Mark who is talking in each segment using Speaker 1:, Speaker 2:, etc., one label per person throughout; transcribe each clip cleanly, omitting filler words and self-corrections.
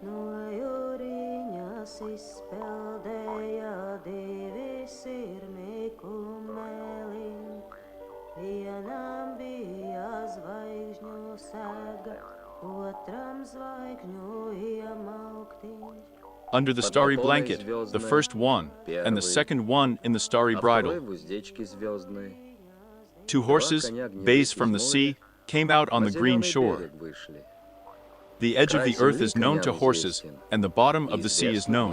Speaker 1: No jūriņas izpeldēja divi sirmi kumeliņi. Vienam bija zvaigžņu sēga, otram zvaigžņu iemauktiņš.
Speaker 2: Under the starry blanket, the first one, and the second one in the starry bridle. Two horses, bays from the sea, came out on the green shore. The edge of the earth is known to horses, and the bottom of the sea is known.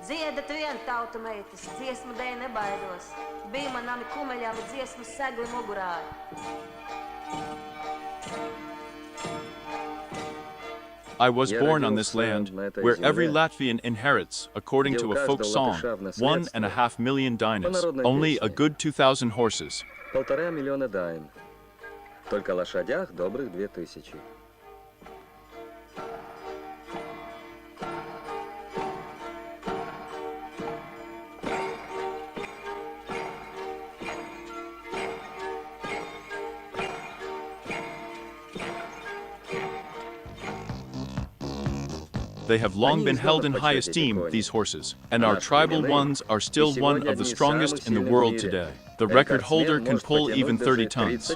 Speaker 1: Dziedat vien, tautu meitas, dziesmu dēļ nebaidos. Bija manami kumeļami dziesmu segli mugurā.
Speaker 2: I was born on this land, where every Latvian inherits, according to a folk song, 1.5 million dinas, only a good 2,000 horses.
Speaker 3: 1,5 миллиона дайн. Только лошадях добрых 2000.
Speaker 2: They have long been held in high esteem, these horses, and our tribal ones are still one of the strongest in the world today. The record holder can pull even 30 tons.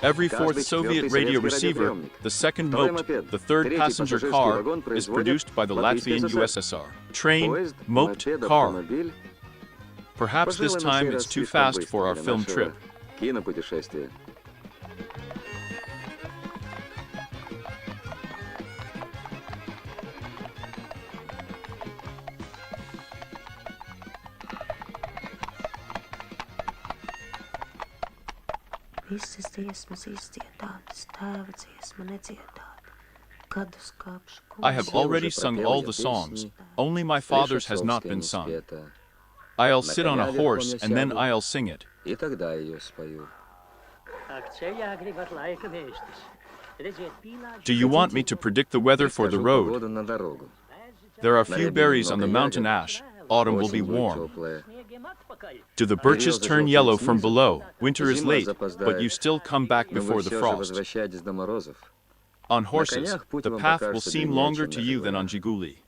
Speaker 2: Every fourth Soviet radio receiver, the second moped, the third passenger car, is produced by the Latvian USSR. Train, moped, car. Perhaps this time it's too fast for our film trip.
Speaker 1: Visas dziesmas izdziedātas, tēva dziesma nedziedāta. Kad uz kapšu
Speaker 2: I have already sung all the songs, only my father's has not been sung. I'll sit on a horse and then I'll sing it. Do you want me to predict the weather for the road? There are few berries on the mountain ash. Autumn will be warm. Do the birches turn yellow from below? Winter is late, but you still come back before the frost. On horses, the path will seem longer to you than on Jiguli.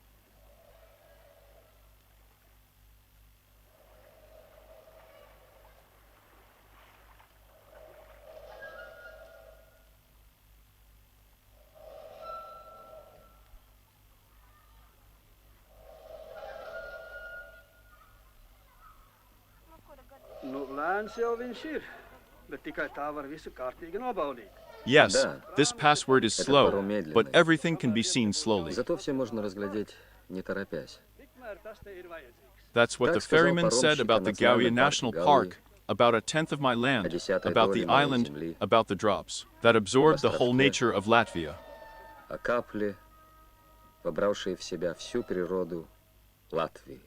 Speaker 2: Yes, this password is slow, but everything can be seen slowly. That's what the ferryman said about the Gauja National Park, about a tenth of my land,
Speaker 3: десятой
Speaker 2: about
Speaker 3: доли
Speaker 2: the
Speaker 3: моей
Speaker 2: island,
Speaker 3: земли,
Speaker 2: about the drops that absorb the whole
Speaker 3: островке.
Speaker 2: nature of Latvia.
Speaker 3: о капле, вобравшие в себя всю природу Латвии.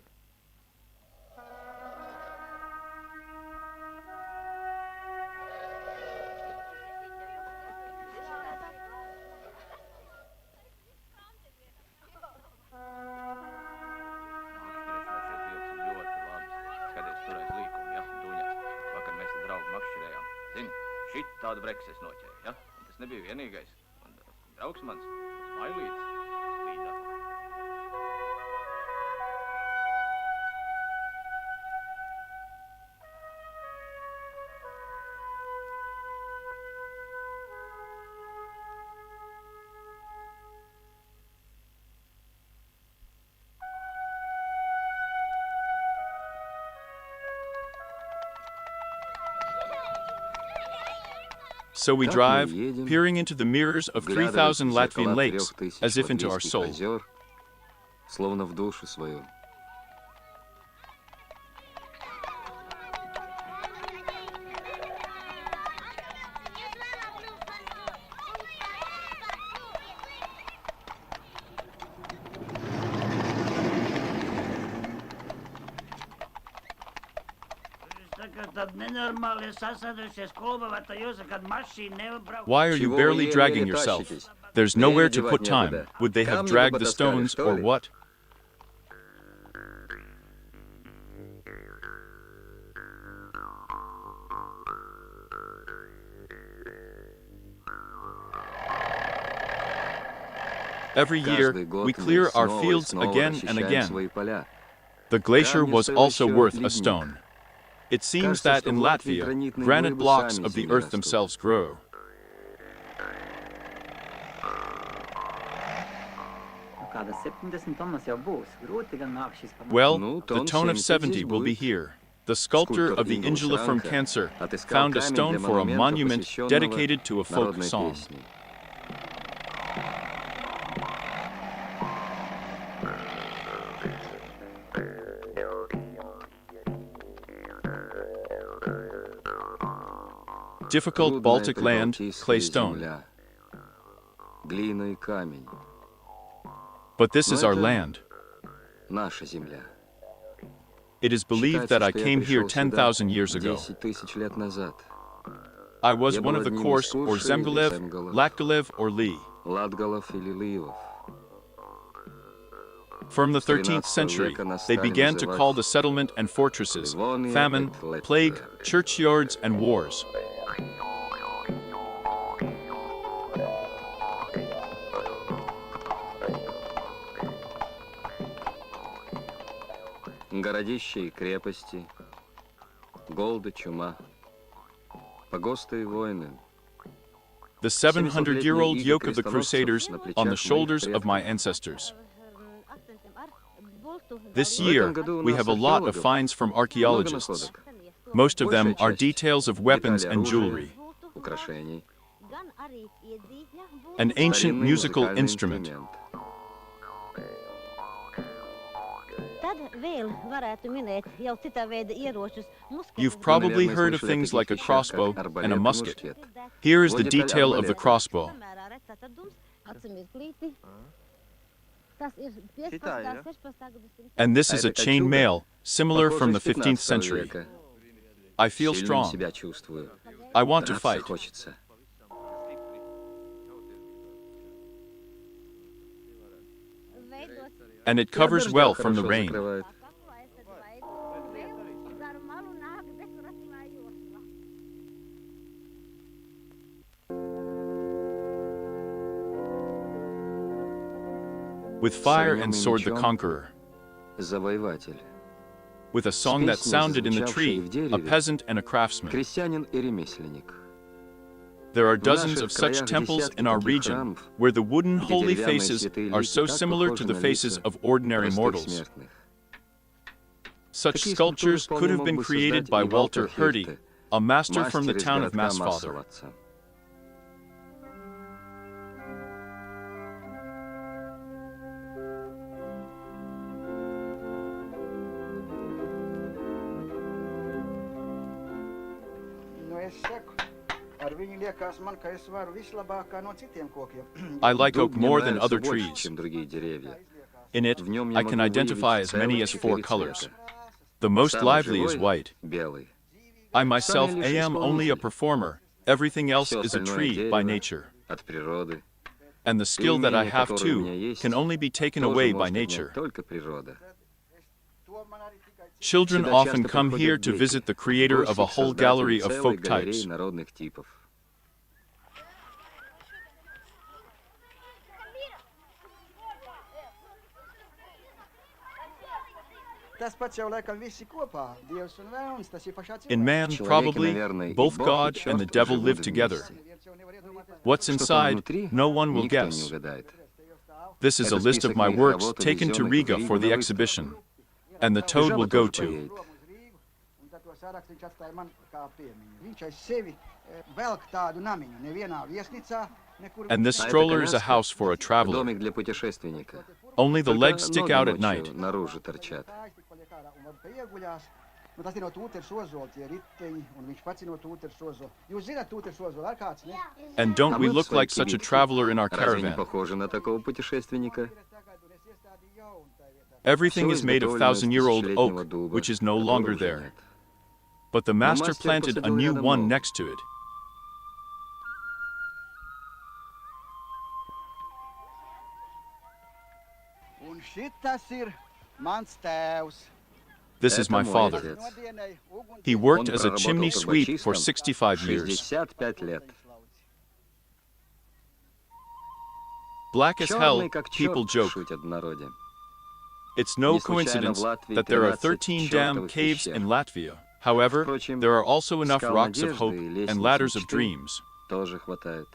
Speaker 4: Tādu brekses noķēra, ja? Un tas nebija vienīgais. Un draugs mans, Smailītis, līdā.
Speaker 2: So we
Speaker 3: Так мы
Speaker 2: drive,
Speaker 3: едем,
Speaker 2: peering into the mirrors of 3,000
Speaker 3: вглядываясь в
Speaker 2: Latvian
Speaker 3: зеркала
Speaker 2: lakes,
Speaker 3: 3000
Speaker 2: as if into our
Speaker 3: латвийских
Speaker 2: soul.
Speaker 3: озер, словно в душу свою.
Speaker 2: Why are you
Speaker 3: Чего вы
Speaker 2: barely
Speaker 3: еле-еле
Speaker 2: dragging yourself?
Speaker 3: тащитесь?
Speaker 2: There's
Speaker 3: Трели
Speaker 2: nowhere to
Speaker 3: девать
Speaker 2: put time.
Speaker 3: некуда.
Speaker 2: Would they have
Speaker 3: Камни
Speaker 2: dragged the
Speaker 3: потаскали,
Speaker 2: stones
Speaker 3: что
Speaker 2: or
Speaker 3: ли?
Speaker 2: what? Every year,
Speaker 3: Каждый год
Speaker 2: we
Speaker 3: мы
Speaker 2: clear our
Speaker 3: снова и
Speaker 2: fields
Speaker 3: снова
Speaker 2: again and
Speaker 3: расчищаем
Speaker 2: again.
Speaker 3: свои поля.
Speaker 2: The glacier
Speaker 3: Камни
Speaker 2: was
Speaker 3: стоил
Speaker 2: also
Speaker 3: еще
Speaker 2: worth a
Speaker 3: ледник.
Speaker 2: stone. It seems
Speaker 3: Кажется,
Speaker 2: that
Speaker 3: что
Speaker 2: in
Speaker 3: в Латвии
Speaker 2: Latvia,
Speaker 3: гранитные
Speaker 2: granite
Speaker 3: глыбы
Speaker 2: blocks
Speaker 3: сами
Speaker 2: of the
Speaker 3: земли
Speaker 2: earth
Speaker 3: растут.
Speaker 2: themselves grow.
Speaker 5: Kāda 70 tonnas jau būs. Grūti gan nāk šis pamats.
Speaker 2: Well,
Speaker 3: Ну,
Speaker 2: the
Speaker 3: тонн
Speaker 2: tone of
Speaker 3: 70
Speaker 2: 70 will be
Speaker 3: будет.
Speaker 2: here. The sculptor
Speaker 3: Скульптор
Speaker 2: of the
Speaker 3: Игорь
Speaker 2: Angela from
Speaker 3: Шранко
Speaker 2: Cancer
Speaker 3: отыскал
Speaker 2: found a
Speaker 3: камень
Speaker 2: stone
Speaker 3: для
Speaker 2: for a
Speaker 3: монумента,
Speaker 2: monument
Speaker 3: посвященного
Speaker 2: dedicated to a folk
Speaker 3: народной
Speaker 2: song.
Speaker 3: песне.
Speaker 2: Difficult
Speaker 3: Трудная
Speaker 2: Baltic land,
Speaker 3: прибалтийская
Speaker 2: clay stone.
Speaker 3: земля. Глина и камень.
Speaker 2: But this is
Speaker 3: Но
Speaker 2: our
Speaker 3: это
Speaker 2: land.
Speaker 3: наша земля.
Speaker 2: It is believed
Speaker 3: Считается,
Speaker 2: that I
Speaker 3: что я
Speaker 2: came here
Speaker 3: пришел
Speaker 2: 10,000
Speaker 3: сюда
Speaker 2: years ago.
Speaker 3: 10 тысяч лет назад.
Speaker 2: I was
Speaker 3: Я
Speaker 2: one
Speaker 3: был
Speaker 2: of the
Speaker 3: одним из
Speaker 2: course, or
Speaker 3: Куршей или
Speaker 2: Zemgalev,
Speaker 3: Земгалов,
Speaker 2: Latkalev, or Lee.
Speaker 3: Латгалов или Ливов.
Speaker 2: From the
Speaker 3: С
Speaker 2: 13th
Speaker 3: 13
Speaker 2: century,
Speaker 3: века нас
Speaker 2: they
Speaker 3: стали
Speaker 2: began to
Speaker 3: называть
Speaker 2: call the settlement and fortresses
Speaker 3: Livonia
Speaker 2: famine,
Speaker 3: et Lepta.
Speaker 2: plague, churchyards, and wars.
Speaker 3: Городища и крепости, голод и чума, погосты и войны.
Speaker 2: The 700-year-old yoke of the Crusaders on the shoulders of my ancestors. This year, we have a lot of finds from archaeologists. Most of them are details of weapons and jewelry.
Speaker 3: Украшений.
Speaker 2: An ancient
Speaker 3: Старинный
Speaker 2: musical
Speaker 3: музыкальный
Speaker 2: instrument.
Speaker 3: инструмент.
Speaker 2: You've probably heard of things like a crossbow and a musket. Here is the detail of the crossbow. And this is a chain mail, similar from the 15th century. I feel
Speaker 3: Сильным
Speaker 2: strong.
Speaker 3: себя чувствую.
Speaker 2: I want to
Speaker 3: Драться
Speaker 2: fight.
Speaker 3: хочется.
Speaker 2: And it covers
Speaker 3: Одежда
Speaker 2: well from the
Speaker 3: хорошо
Speaker 2: rain.
Speaker 3: закрывает.
Speaker 2: With fire and
Speaker 3: С огнем и
Speaker 2: sword the
Speaker 3: мечом
Speaker 2: conqueror.
Speaker 3: Завоеватель.
Speaker 2: With a song that
Speaker 3: песней,
Speaker 2: sounded in the
Speaker 3: зазвучавшей
Speaker 2: tree,
Speaker 3: в
Speaker 2: a
Speaker 3: дереве,
Speaker 2: peasant and a craftsman.
Speaker 3: Крестьянин и ремесленник.
Speaker 2: There are
Speaker 3: В
Speaker 2: dozens
Speaker 3: наших
Speaker 2: of such
Speaker 3: краях
Speaker 2: temples
Speaker 3: десятки
Speaker 2: in our
Speaker 3: таких
Speaker 2: region,
Speaker 3: храмов,
Speaker 2: where the wooden
Speaker 3: где
Speaker 2: holy
Speaker 3: деревянные
Speaker 2: faces
Speaker 3: святые
Speaker 2: are
Speaker 3: лики
Speaker 2: so
Speaker 3: так
Speaker 2: similar to
Speaker 3: похожи
Speaker 2: the
Speaker 3: на
Speaker 2: faces
Speaker 3: лица
Speaker 2: of ordinary
Speaker 3: простых
Speaker 2: mortals.
Speaker 3: смертных.
Speaker 2: Such
Speaker 3: Такие
Speaker 2: sculptures
Speaker 3: скульптуры
Speaker 2: could
Speaker 3: вполне
Speaker 2: have
Speaker 3: мог
Speaker 2: been
Speaker 3: бы
Speaker 2: created
Speaker 3: создать
Speaker 2: by
Speaker 3: и
Speaker 2: Walter
Speaker 3: Валтер
Speaker 2: Hurdy,
Speaker 3: Хирте,
Speaker 2: a master from the
Speaker 3: мастер из
Speaker 2: town of
Speaker 3: городка
Speaker 2: Massfather.
Speaker 3: Массоваца.
Speaker 2: I like oak
Speaker 3: Дуб мне
Speaker 2: more than
Speaker 3: нравится
Speaker 2: other
Speaker 3: больше,
Speaker 2: trees.
Speaker 3: чем другие деревья.
Speaker 2: In it,
Speaker 3: В нем я
Speaker 2: I
Speaker 3: могу
Speaker 2: can identify
Speaker 3: выявить
Speaker 2: as many as
Speaker 3: целых
Speaker 2: 4
Speaker 3: 4
Speaker 2: colors.
Speaker 3: цвета.
Speaker 2: The most
Speaker 3: Самый
Speaker 2: lively is
Speaker 3: живой
Speaker 2: white.
Speaker 3: — белый.
Speaker 2: I myself
Speaker 3: Самый лишь
Speaker 2: am only a
Speaker 3: исполнитель.
Speaker 2: performer. Everything else
Speaker 3: Все
Speaker 2: is a
Speaker 3: остальное
Speaker 2: tree by
Speaker 3: дерево
Speaker 2: nature.
Speaker 3: от природы.
Speaker 2: And the
Speaker 3: И
Speaker 2: skill that I
Speaker 3: умение,
Speaker 2: have
Speaker 3: которое у меня
Speaker 2: too,
Speaker 3: есть,
Speaker 2: can only be taken
Speaker 3: тоже
Speaker 2: away by
Speaker 3: может
Speaker 2: nature.
Speaker 3: отнять только природа.
Speaker 2: Children
Speaker 3: Сюда
Speaker 2: often
Speaker 3: часто
Speaker 2: come here
Speaker 3: приходят
Speaker 2: to
Speaker 3: дети,
Speaker 2: visit the
Speaker 3: в
Speaker 2: creator of
Speaker 3: гости
Speaker 2: a
Speaker 3: к
Speaker 2: whole
Speaker 3: создателю
Speaker 2: gallery of
Speaker 3: целой
Speaker 2: folk
Speaker 3: галереи
Speaker 2: types.
Speaker 3: народных типов.
Speaker 2: In man,
Speaker 3: В человеке,
Speaker 2: probably,
Speaker 3: наверное, и
Speaker 2: both
Speaker 3: Бог, и
Speaker 2: God and the
Speaker 3: черт
Speaker 2: devil
Speaker 3: живут
Speaker 2: live together.
Speaker 3: вместе.
Speaker 2: What's
Speaker 3: Что там
Speaker 2: inside,
Speaker 3: внутри,
Speaker 2: no one will
Speaker 3: никто не
Speaker 2: guess.
Speaker 3: угадает.
Speaker 2: This is a
Speaker 3: Это
Speaker 2: list of
Speaker 3: список
Speaker 2: my
Speaker 3: моих
Speaker 2: works
Speaker 3: работ,
Speaker 2: taken to
Speaker 3: увезенных в
Speaker 2: Riga
Speaker 3: Ригу
Speaker 2: for
Speaker 3: на
Speaker 2: the
Speaker 3: выставку.
Speaker 2: exhibition. And the
Speaker 3: И
Speaker 2: toad will
Speaker 3: жаба
Speaker 2: go
Speaker 3: тоже
Speaker 2: to.
Speaker 3: поедет.
Speaker 2: And this
Speaker 3: А эта
Speaker 2: stroller is a
Speaker 3: коляска
Speaker 2: house for a
Speaker 3: —
Speaker 2: traveler.
Speaker 3: домик для путешественника.
Speaker 2: Only the
Speaker 3: Только
Speaker 2: legs stick
Speaker 3: ноги
Speaker 2: out at
Speaker 3: ночью
Speaker 2: night.
Speaker 3: наружу торчат.
Speaker 2: And
Speaker 3: А
Speaker 2: don't we
Speaker 3: мы в
Speaker 2: look
Speaker 3: своей
Speaker 2: like such a
Speaker 3: кибитке
Speaker 2: traveler in our
Speaker 3: разве не
Speaker 2: caravan?
Speaker 3: похожи на такого путешественника?
Speaker 2: Everything
Speaker 3: Все
Speaker 2: is made of
Speaker 3: изготовлено из
Speaker 2: thousand-year-old
Speaker 3: тысячелетнего
Speaker 2: oak,
Speaker 3: дуба,
Speaker 2: which is no
Speaker 3: которого
Speaker 2: longer
Speaker 3: уже
Speaker 2: there.
Speaker 3: нет.
Speaker 2: But the
Speaker 3: Но
Speaker 2: master
Speaker 3: мастер
Speaker 2: planted a
Speaker 3: посадил
Speaker 2: new
Speaker 3: рядом
Speaker 2: one
Speaker 3: новый.
Speaker 2: next to it. This is
Speaker 3: Это
Speaker 2: my
Speaker 3: мой
Speaker 2: father.
Speaker 3: отец.
Speaker 2: He worked
Speaker 3: Он
Speaker 2: as a
Speaker 3: проработал
Speaker 2: chimney sweep for
Speaker 3: трубочистом
Speaker 2: 65 years.
Speaker 3: 65 лет.
Speaker 2: Black as hell,
Speaker 3: Черный как
Speaker 2: people
Speaker 3: черт,
Speaker 2: joke.
Speaker 3: шутят в народе.
Speaker 2: It's no
Speaker 3: Не случайно в
Speaker 2: coincidence
Speaker 3: Латвии
Speaker 2: that there are
Speaker 3: 13
Speaker 2: 13 damn
Speaker 3: чертовых
Speaker 2: caves
Speaker 3: пещер.
Speaker 2: in Latvia. However,
Speaker 3: Впрочем,
Speaker 2: there are also enough
Speaker 3: скал
Speaker 2: rocks of
Speaker 3: надежды
Speaker 2: hope
Speaker 3: и
Speaker 2: and
Speaker 3: лестниц
Speaker 2: ladders of
Speaker 3: мечты
Speaker 2: dreams.
Speaker 3: тоже хватает.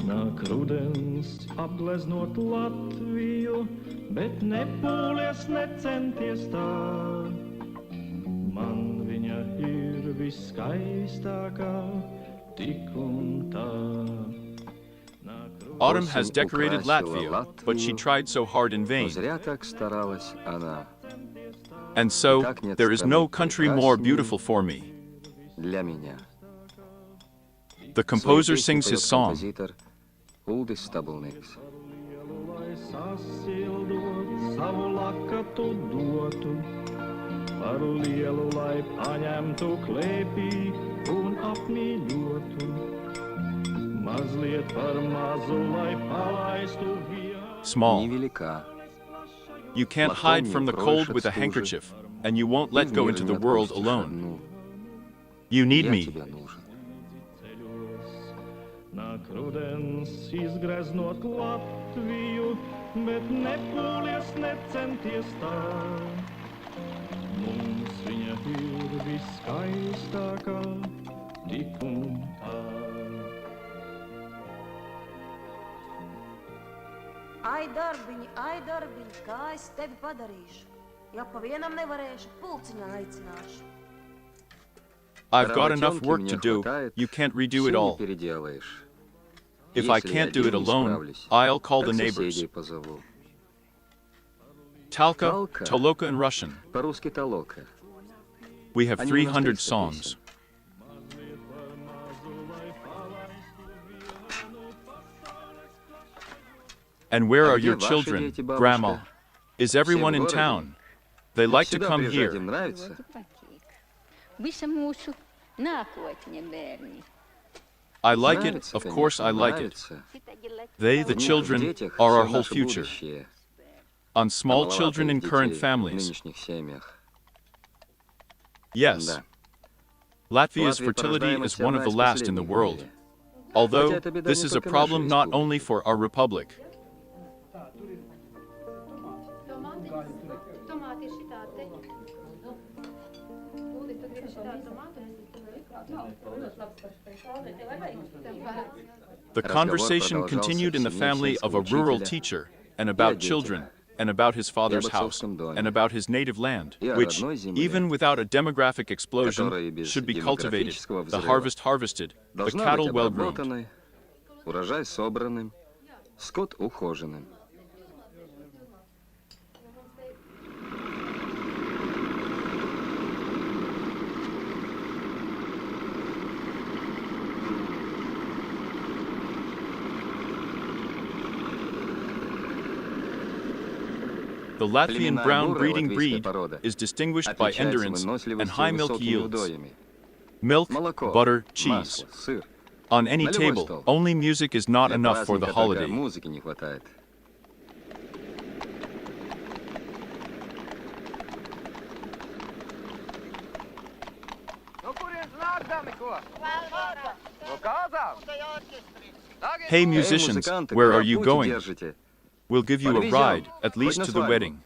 Speaker 6: Nāk rudens apgleznot Latviju, bet nepūlies, necenties tā. Man viņa ir viskaistākā, tik un tā.
Speaker 2: Autumn has decorated
Speaker 3: украсила
Speaker 2: Latvia, but she
Speaker 3: Латвию,
Speaker 2: tried so hard in
Speaker 3: но
Speaker 2: vain.
Speaker 3: зря так старалась она.
Speaker 2: And so,
Speaker 3: Так нет
Speaker 2: there is
Speaker 3: страны
Speaker 2: no country more
Speaker 3: прекрасней
Speaker 2: beautiful for me.
Speaker 3: Для меня.
Speaker 2: The
Speaker 3: Свои
Speaker 2: composer
Speaker 3: песни
Speaker 2: sings his
Speaker 3: поет
Speaker 2: song.
Speaker 3: композитор Uldis Stabulnieks.
Speaker 6: Lai sasildot savu lakatu dotu, par lielu, lai paņemtu klēpī un apmīļotu. Mazliet par mazu, lai palaistu vienu.
Speaker 2: Small.
Speaker 3: Невелика.
Speaker 2: You can't hide from the cold with a handkerchief, and you won't let go into the world alone. You need
Speaker 3: Я
Speaker 2: me.
Speaker 3: тебе нужен.
Speaker 6: Nāk rudens izgreznot Latviju, bet nepūlies, necenties tā. Mums viņa ir viskaistākā, tik un tā.
Speaker 1: Ai, darbiņi, kā es tevi padarīšu? Ja pa vienam nevarēšu, pulciņā aicināšu.
Speaker 2: I've got enough
Speaker 3: Работенки
Speaker 2: work
Speaker 3: мне
Speaker 2: to do.
Speaker 3: хватает,
Speaker 2: You can't redo
Speaker 3: всё
Speaker 2: it
Speaker 3: не
Speaker 2: all.
Speaker 3: переделаешь.
Speaker 2: If I
Speaker 3: Если я
Speaker 2: can't do it
Speaker 3: один не
Speaker 2: alone,
Speaker 3: справлюсь,
Speaker 2: I'll call the
Speaker 3: так
Speaker 2: neighbors.
Speaker 3: соседей позову.
Speaker 2: Talka,
Speaker 3: Talka.
Speaker 2: Toloka, and Russian.
Speaker 3: По-русски толока.
Speaker 2: We have
Speaker 3: Они у нас
Speaker 2: 300
Speaker 3: 300
Speaker 2: songs.
Speaker 3: песен.
Speaker 2: And where
Speaker 3: А
Speaker 2: are
Speaker 3: где
Speaker 2: your
Speaker 3: ваши
Speaker 2: children,
Speaker 3: дети, бабушка?
Speaker 2: Grandma? Is everyone in
Speaker 3: городе?
Speaker 2: town? They like to
Speaker 3: Сюда
Speaker 2: come
Speaker 3: приезжать
Speaker 2: here.
Speaker 3: им нравится.
Speaker 7: Visa mūsu nākotņa bērni.
Speaker 2: I like it,
Speaker 3: Нравится,
Speaker 2: of course I
Speaker 3: конечно,
Speaker 2: like it.
Speaker 3: нравится.
Speaker 2: They, the
Speaker 3: В них, в
Speaker 2: children,
Speaker 3: детях,
Speaker 2: are our
Speaker 3: всё
Speaker 2: whole
Speaker 3: наше
Speaker 2: future.
Speaker 3: будущее.
Speaker 2: On
Speaker 3: А
Speaker 2: small children in
Speaker 3: маловато
Speaker 2: current
Speaker 3: детей в
Speaker 2: families.
Speaker 3: нынешних семьях.
Speaker 2: Yes,
Speaker 3: Да.
Speaker 2: Latvia's
Speaker 3: Латвия
Speaker 2: fertility
Speaker 3: порождаемость
Speaker 2: is one of
Speaker 3: одна
Speaker 2: the
Speaker 3: из
Speaker 2: last in the
Speaker 3: последних в
Speaker 2: world.
Speaker 3: мире.
Speaker 2: Although,
Speaker 3: Хотя это беда
Speaker 2: this
Speaker 3: не
Speaker 2: is a
Speaker 3: только
Speaker 2: problem
Speaker 3: нашей
Speaker 2: not
Speaker 3: республики.
Speaker 2: only for our republic.
Speaker 8: Tomāti ir šitādi te. Uldis, tu gribi šitādi tomātus?
Speaker 2: The conversation continued in the family of a rural teacher, and about children, and about his father's house, and about his native land, which, even without a demographic explosion, should be cultivated, the harvest harvested, the cattle well-groomed.
Speaker 3: Урожай собранным, скот ухоженным.
Speaker 2: The Latvian brown breeding breed is distinguished by endurance and high milk yields. Milk, butter, cheese. On any table, only music is not enough for the holiday. Hey musicians, where are you going? We'll give you a ride, at least to the wedding.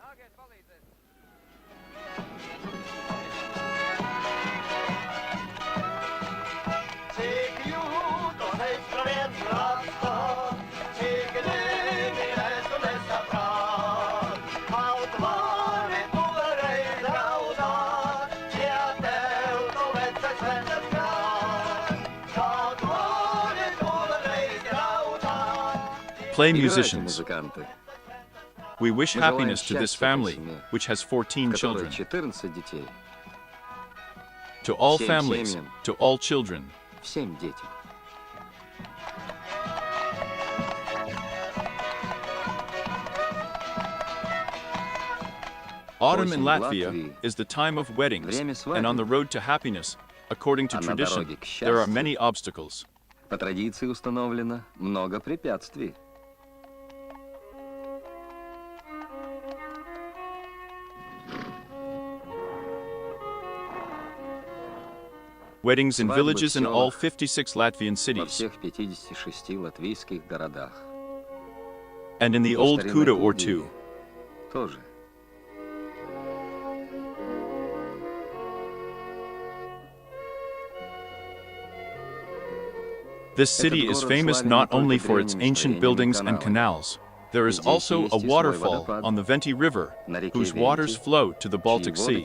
Speaker 2: Play musicians. We wish happiness to this family, which has 14 children. To all families, to all children. Autumn in Latvia is the time of weddings, and on the road to happiness, according to tradition, there are many obstacles.
Speaker 3: По традиции установлено много препятствий.
Speaker 2: Weddings in villages in all 56 Latvian cities. And in the old Kuda or two. This city is famous not only for its ancient buildings and canals. There is also a waterfall on the Venti River, whose waters flow to the Baltic Sea.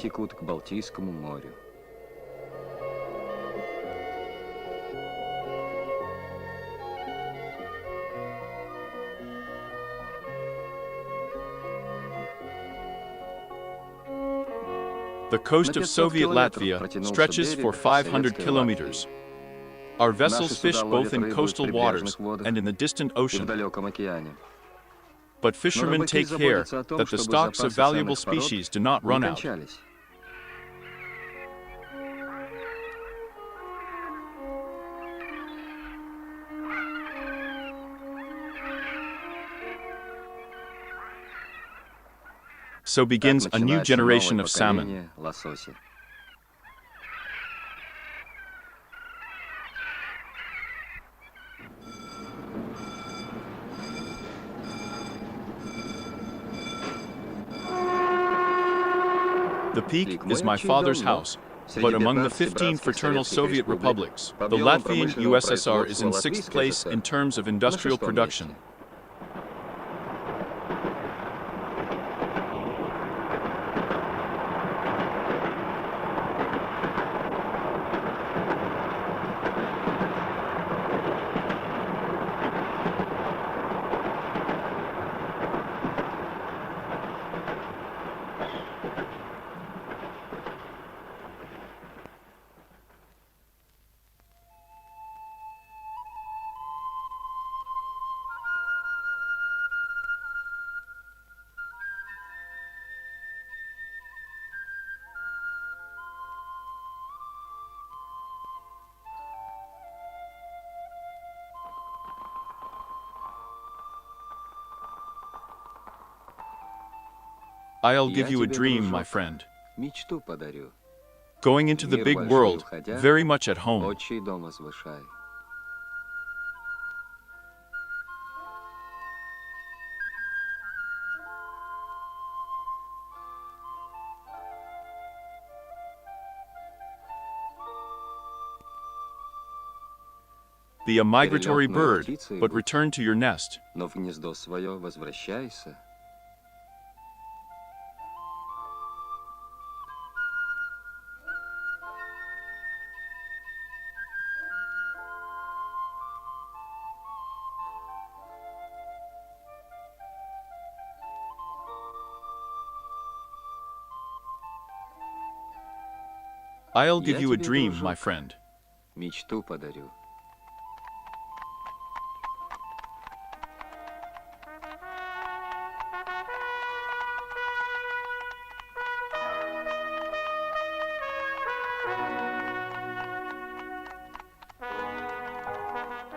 Speaker 2: The coast of Soviet Latvia stretches for 500 kilometers. Our vessels fish both in coastal waters and in the distant ocean. But fishermen take care that the stocks of valuable species do not run out. So begins a new generation of salmon. The peak is my father's house, but among the 15 fraternal Soviet republics, the Latvian USSR is in 6th place in terms of industrial production. I'll give you a dream, my friend. Going into the big world, very much at home. Be a migratory
Speaker 3: Перелетная
Speaker 2: bird,
Speaker 3: птица и
Speaker 2: but
Speaker 3: будь,
Speaker 2: return to your nest.
Speaker 3: но в гнездо свое возвращайся.
Speaker 2: I'll give
Speaker 3: Я
Speaker 2: you a
Speaker 3: тебе,
Speaker 2: dream,
Speaker 3: дружок,
Speaker 2: my friend.
Speaker 3: Мечту подарю.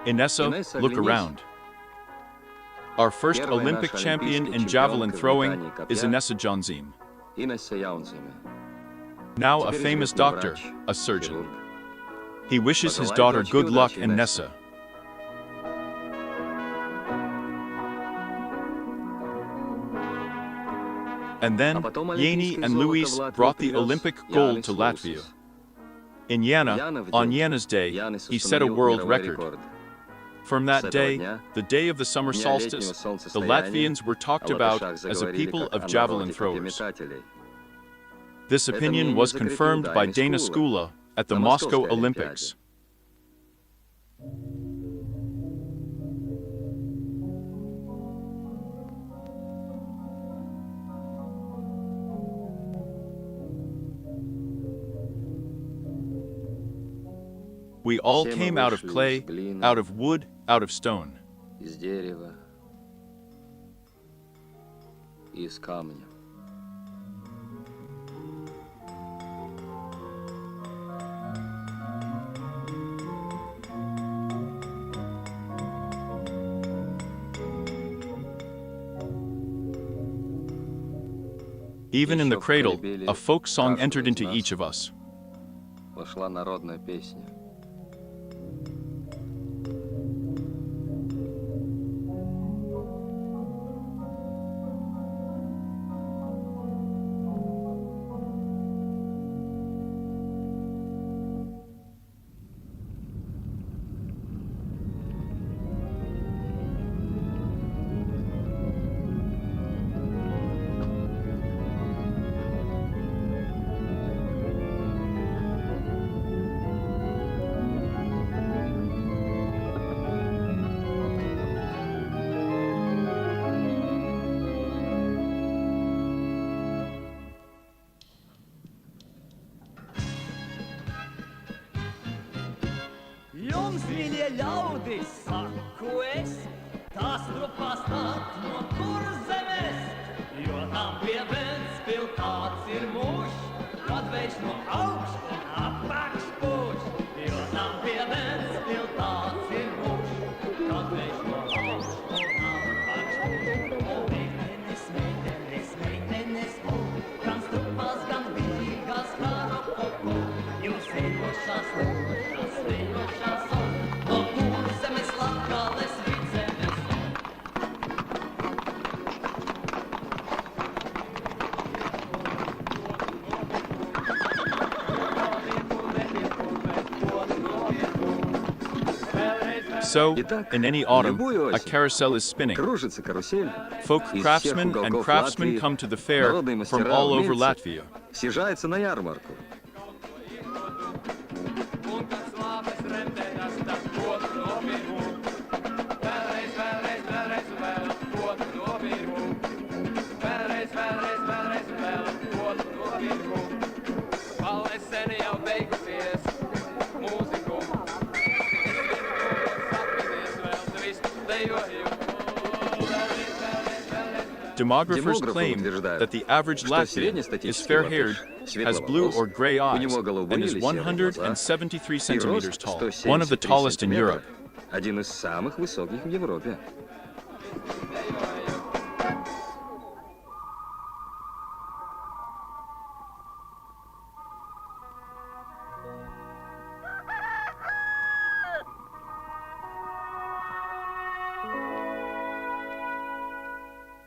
Speaker 2: Inessa,
Speaker 3: Inessa,
Speaker 2: look
Speaker 3: оглянись.
Speaker 2: around. Our first
Speaker 3: Первая
Speaker 2: Olympic
Speaker 3: наша
Speaker 2: champion
Speaker 3: олимпийская
Speaker 2: in javelin
Speaker 3: чемпионка в
Speaker 2: throwing
Speaker 3: метании
Speaker 2: is
Speaker 3: копья
Speaker 2: Inessa Johnzim.
Speaker 3: Инесса Яунземе.
Speaker 2: Now a
Speaker 3: Теперь
Speaker 2: famous
Speaker 3: известный
Speaker 2: doctor,
Speaker 3: врач,
Speaker 2: a surgeon.
Speaker 3: хирург.
Speaker 2: He wishes his
Speaker 3: Пожелай
Speaker 2: daughter
Speaker 3: дочке
Speaker 2: good luck
Speaker 3: удачи,
Speaker 2: in
Speaker 3: Инесса.
Speaker 2: Nessa. And then,
Speaker 3: А потом
Speaker 2: Jani
Speaker 3: олимпийское
Speaker 2: and
Speaker 3: золото
Speaker 2: Luis
Speaker 3: в Латвию
Speaker 2: brought the
Speaker 3: привез
Speaker 2: Olympic
Speaker 3: Янис
Speaker 2: gold to Latvia.
Speaker 3: Лусис.
Speaker 2: In Jana,
Speaker 3: Яна в
Speaker 2: on
Speaker 3: день
Speaker 2: Jana's day,
Speaker 3: Янис
Speaker 2: he set a
Speaker 3: установил
Speaker 2: world
Speaker 3: мировой
Speaker 2: record.
Speaker 3: рекорд.
Speaker 2: From
Speaker 3: С
Speaker 2: that
Speaker 3: этого
Speaker 2: day,
Speaker 3: дня,
Speaker 2: the day of the summer
Speaker 3: дня
Speaker 2: solstice,
Speaker 3: летнего
Speaker 2: the
Speaker 3: солнцестояния,
Speaker 2: Latvians were
Speaker 3: о
Speaker 2: talked about
Speaker 3: латышах
Speaker 2: as a
Speaker 3: заговорили
Speaker 2: people
Speaker 3: как
Speaker 2: of
Speaker 3: о
Speaker 2: javelin
Speaker 3: народе
Speaker 2: throwers.
Speaker 3: копьеметателей.
Speaker 2: This
Speaker 3: Это
Speaker 2: opinion
Speaker 3: мнение
Speaker 2: was
Speaker 3: закреплено
Speaker 2: confirmed by Dana
Speaker 3: Skula
Speaker 2: Skula at the
Speaker 3: на
Speaker 2: Moscow
Speaker 3: Московской
Speaker 2: Olympics.
Speaker 3: Олимпиаде.
Speaker 2: We all
Speaker 3: Все мы
Speaker 2: came out of
Speaker 3: вышли из
Speaker 2: clay,
Speaker 3: глины,
Speaker 2: out of wood, out of stone.
Speaker 3: из дерева и из камня.
Speaker 2: Even in the
Speaker 3: Еще в
Speaker 2: cradle,
Speaker 3: колыбели
Speaker 2: a folk song
Speaker 3: каждого
Speaker 2: entered
Speaker 3: из
Speaker 2: into
Speaker 3: нас
Speaker 2: each of us.
Speaker 3: вошла народная песня.
Speaker 8: Jums, mīļie ļaudis, saku es, tās trupas nāk no Kurzemes, jo tam pie Ventspils tāds ir mūžs, kad vējš no augšas un apakš pūš. Jo tam pie Ventspils tāds ir mūžs, kad vējš no augšas un apakš pūš. O meitenes, meitenes, meitenes, o, gan strupas, gan Rigas karo popo, jūs ejošās, ejošās, o, no Kurzemes Latgales vidzemes.
Speaker 2: So,
Speaker 3: Итак,
Speaker 2: in any autumn,
Speaker 3: любую
Speaker 2: a
Speaker 3: осень
Speaker 2: carousel is spinning.
Speaker 3: кружится карусель.
Speaker 2: Folk
Speaker 3: Из всех
Speaker 2: craftsmen and
Speaker 3: уголков
Speaker 2: craftsmen
Speaker 3: Латвии
Speaker 2: come to the fair
Speaker 3: народные
Speaker 2: from
Speaker 3: мастера,
Speaker 2: all over
Speaker 3: умельцы
Speaker 2: Latvia.
Speaker 3: съезжаются на ярмарку.
Speaker 2: Demographers
Speaker 3: Демографы
Speaker 2: claim
Speaker 3: утверждают,
Speaker 2: that the average
Speaker 3: что
Speaker 2: Latvian is
Speaker 3: среднестатистический
Speaker 2: fair-haired,
Speaker 3: латыш
Speaker 2: has blue
Speaker 3: светловолос,
Speaker 2: or gray
Speaker 3: у
Speaker 2: eyes,
Speaker 3: него голубые
Speaker 2: and is
Speaker 3: или серые глаза,
Speaker 2: 173
Speaker 3: и
Speaker 2: centimeters
Speaker 3: рост
Speaker 2: tall,
Speaker 3: 173
Speaker 2: one of the tallest in
Speaker 3: сантиметра,
Speaker 2: Europe.
Speaker 3: один из самых высоких в Европе.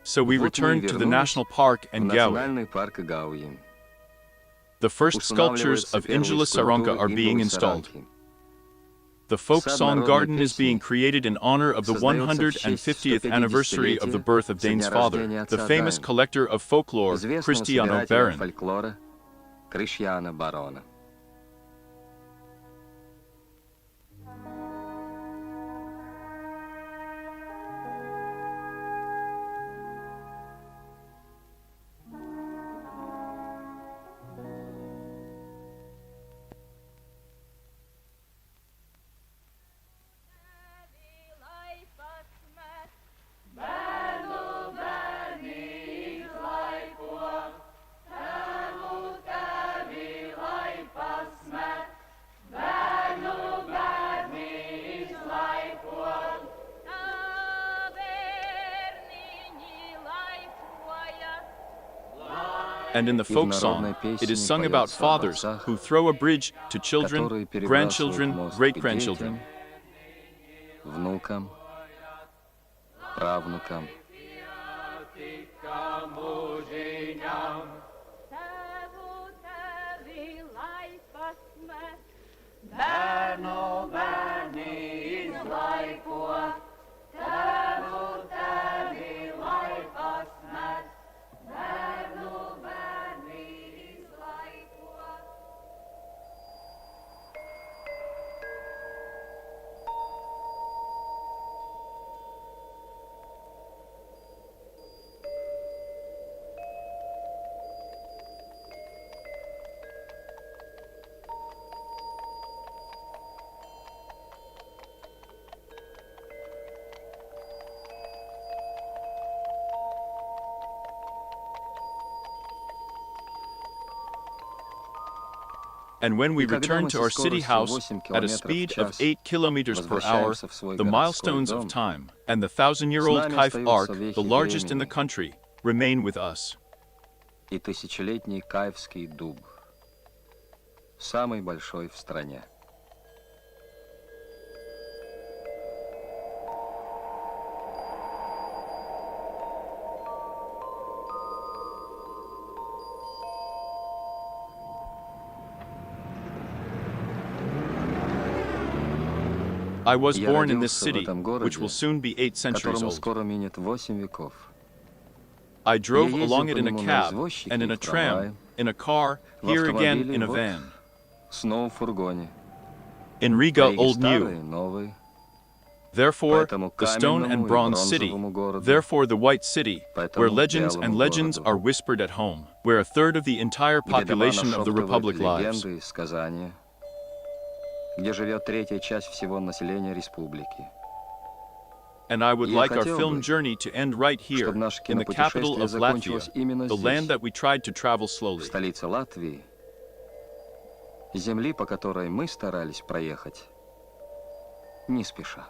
Speaker 2: So we
Speaker 3: Вот мы
Speaker 2: return to the
Speaker 3: вернулись
Speaker 2: national park
Speaker 3: в
Speaker 2: and Gaue.
Speaker 3: национальный парк Гауи.
Speaker 2: The first sculptures
Speaker 3: Устанавливаются
Speaker 2: of
Speaker 3: первые
Speaker 2: Angela Saronka
Speaker 3: скульптуры
Speaker 2: are being
Speaker 3: Ингулы
Speaker 2: installed.
Speaker 3: Саранки.
Speaker 2: The folk song garden is being created in honor of the 150th anniversary of the birth of Dane's father, the famous collector of folklore,
Speaker 3: известного
Speaker 2: Cristiano
Speaker 3: собирателя
Speaker 2: Baron.
Speaker 3: фольклора Кришьяна Барона.
Speaker 2: And in the folk song, it is sung about fathers who throw a bridge to children, grandchildren, great-grandchildren.
Speaker 3: Внукам, правнукам.
Speaker 2: And when we return to our city house at a speed of 8 kilometers per hour, the milestones of time and the 1,000-year-old Kaif Ark, the largest in the country, remain with us.
Speaker 3: И тысячелетний Каевский дуб, самый большой в стране.
Speaker 2: I was born in this city, which will soon be 8 centuries
Speaker 3: Которому
Speaker 2: old.
Speaker 3: скоро минет 8 веков.
Speaker 2: I drove
Speaker 3: Я ездил
Speaker 2: along it
Speaker 3: по
Speaker 2: in a
Speaker 3: нему на
Speaker 2: cab,
Speaker 3: извозчике
Speaker 2: and in
Speaker 3: и
Speaker 2: a
Speaker 3: в трамвае,
Speaker 2: tram, in a car,
Speaker 3: в
Speaker 2: here again
Speaker 3: автомобиле,
Speaker 2: in a
Speaker 3: вот,
Speaker 2: van.
Speaker 3: снова в фургоне.
Speaker 2: In Riga,
Speaker 3: Риги
Speaker 2: old
Speaker 3: старые,
Speaker 2: new.
Speaker 3: новые.
Speaker 2: Therefore,
Speaker 3: Поэтому
Speaker 2: the stone
Speaker 3: каменному
Speaker 2: and
Speaker 3: и
Speaker 2: bronze city.
Speaker 3: бронзовому городу,
Speaker 2: Therefore, the white city, where
Speaker 3: поэтому
Speaker 2: legends
Speaker 3: белому
Speaker 2: and legends
Speaker 3: городу,
Speaker 2: are whispered at home, where a third of the entire
Speaker 3: где дома
Speaker 2: population of the
Speaker 3: нашептывают
Speaker 2: republic lives.
Speaker 3: легенды и сказания, где живет третья часть всего населения республики.
Speaker 2: And I would
Speaker 3: Я
Speaker 2: like our
Speaker 3: хотел
Speaker 2: film
Speaker 3: бы,
Speaker 2: journey to end right here,
Speaker 3: чтобы наше
Speaker 2: in the capital
Speaker 3: кинопутешествие
Speaker 2: of
Speaker 3: закончилось
Speaker 2: Latvia,
Speaker 3: именно
Speaker 2: the land
Speaker 3: здесь,
Speaker 2: that we tried to travel
Speaker 3: в
Speaker 2: slowly.
Speaker 3: столице Латвии, земли, по которой мы старались проехать не спеша.